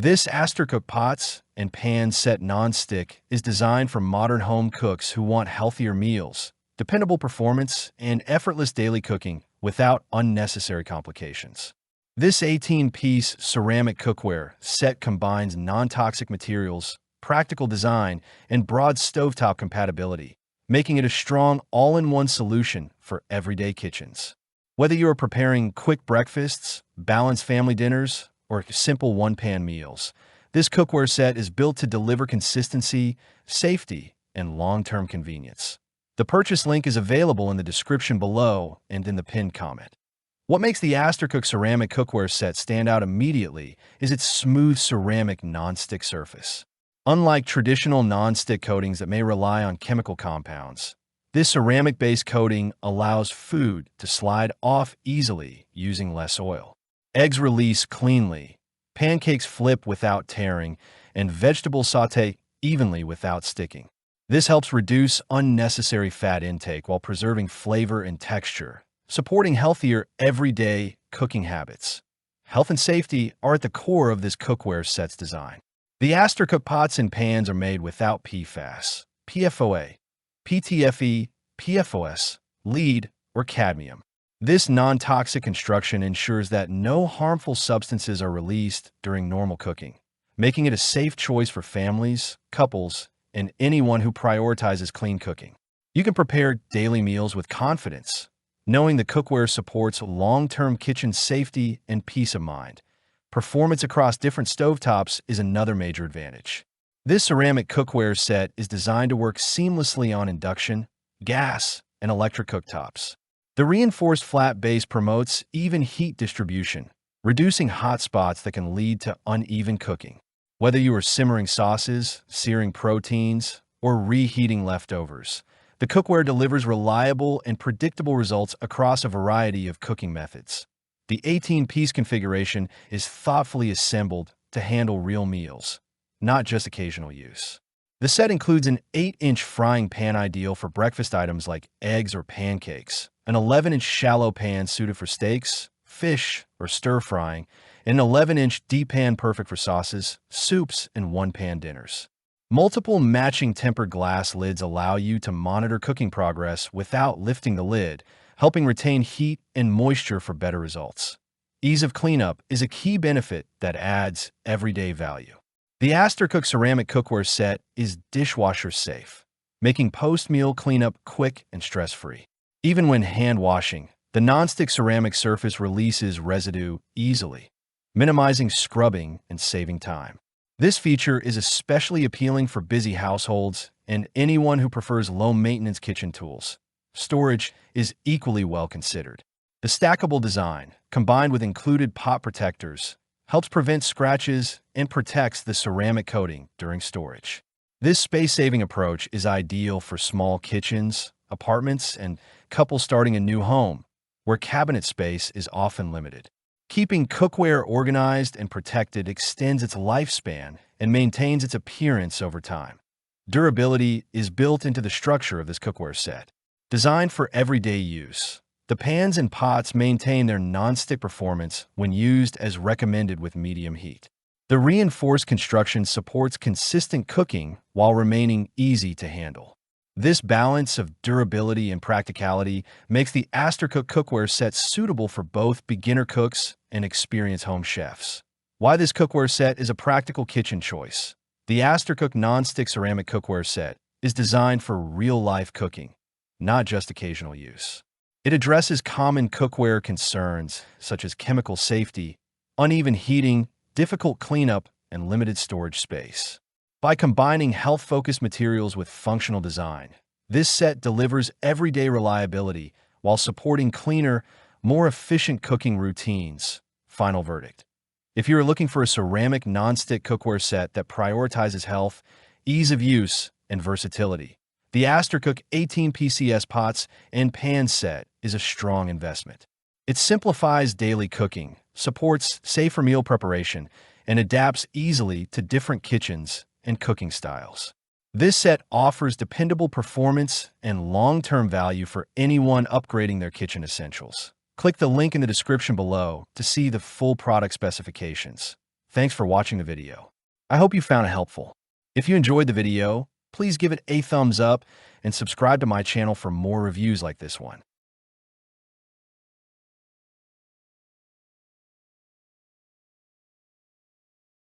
This Astercook pots and pans set non-stick is designed for modern home cooks who want healthier meals, dependable performance, and effortless daily cooking without unnecessary complications. This 18-piece ceramic cookware set combines non-toxic materials, practical design, and broad stovetop compatibility, making it a strong all-in-one solution for everyday kitchens. Whether you are preparing quick breakfasts, balanced family dinners, or simple one-pan meals, this cookware set is built to deliver consistency, safety, and long-term convenience. The purchase link is available in the description below and in the pinned comment. What makes the Astercook ceramic cookware set stand out immediately is its smooth ceramic non-stick surface. Unlike traditional non-stick coatings that may rely on chemical compounds, this ceramic-based coating allows food to slide off easily using less oil. Eggs release cleanly, pancakes flip without tearing, and vegetables saute evenly without sticking. This helps reduce unnecessary fat intake while preserving flavor and texture, supporting healthier everyday cooking habits. Health and safety are at the core of this cookware set's design. The Astercook pots and pans are made without PFAS, PFOA, PTFE, PFOS, lead, or cadmium. This non-toxic construction ensures that no harmful substances are released during normal cooking, making it a safe choice for families, couples, and anyone who prioritizes clean cooking. You can prepare daily meals with confidence, knowing the cookware supports long-term kitchen safety and peace of mind. Performance across different stovetops is another major advantage. This ceramic cookware set is designed to work seamlessly on induction, gas, and electric cooktops. The reinforced flat base promotes even heat distribution, reducing hot spots that can lead to uneven cooking. Whether you are simmering sauces, searing proteins, or reheating leftovers, the cookware delivers reliable and predictable results across a variety of cooking methods. The 18-piece configuration is thoughtfully assembled to handle real meals, not just occasional use. The set includes an 8-inch frying pan ideal for breakfast items like eggs or pancakes, an 11-inch shallow pan suited for steaks, fish, or stir-frying, and an 11-inch deep pan perfect for sauces, soups, and one-pan dinners. Multiple matching tempered glass lids allow you to monitor cooking progress without lifting the lid, helping retain heat and moisture for better results. Ease of cleanup is a key benefit that adds everyday value. The Astercook ceramic cookware set is dishwasher-safe, making post-meal cleanup quick and stress-free. Even when hand-washing, the non-stick ceramic surface releases residue easily, minimizing scrubbing and saving time. This feature is especially appealing for busy households and anyone who prefers low-maintenance kitchen tools. Storage is equally well considered. The stackable design, combined with included pot protectors, helps prevent scratches and protects the ceramic coating during storage. This space-saving approach is ideal for small kitchens, apartments, and couples starting a new home, where cabinet space is often limited. Keeping cookware organized and protected extends its lifespan and maintains its appearance over time. Durability is built into the structure of this cookware set. Designed for everyday use, the pans and pots maintain their non-stick performance when used as recommended with medium heat. The reinforced construction supports consistent cooking while remaining easy to handle. This balance of durability and practicality makes the Astercook cookware set suitable for both beginner cooks and experienced home chefs. Why this cookware set is a practical kitchen choice. The Astercook Nonstick Ceramic Cookware Set is designed for real-life cooking, not just occasional use. It addresses common cookware concerns such as chemical safety, uneven heating, difficult cleanup, and limited storage space. By combining health-focused materials with functional design, this set delivers everyday reliability while supporting cleaner, more efficient cooking routines. Final verdict. If you're looking for a ceramic non-stick cookware set that prioritizes health, ease of use, and versatility, the Astercook 18PCS pots and pan set is a strong investment. It simplifies daily cooking, supports safer meal preparation, and adapts easily to different kitchens and cooking styles. This set offers dependable performance and long-term value for anyone upgrading their kitchen essentials. Click the link in the description below to see the full product specifications. Thanks for watching the video. I hope you found it helpful. If you enjoyed the video, please give it a thumbs up and subscribe to my channel for more reviews like this one.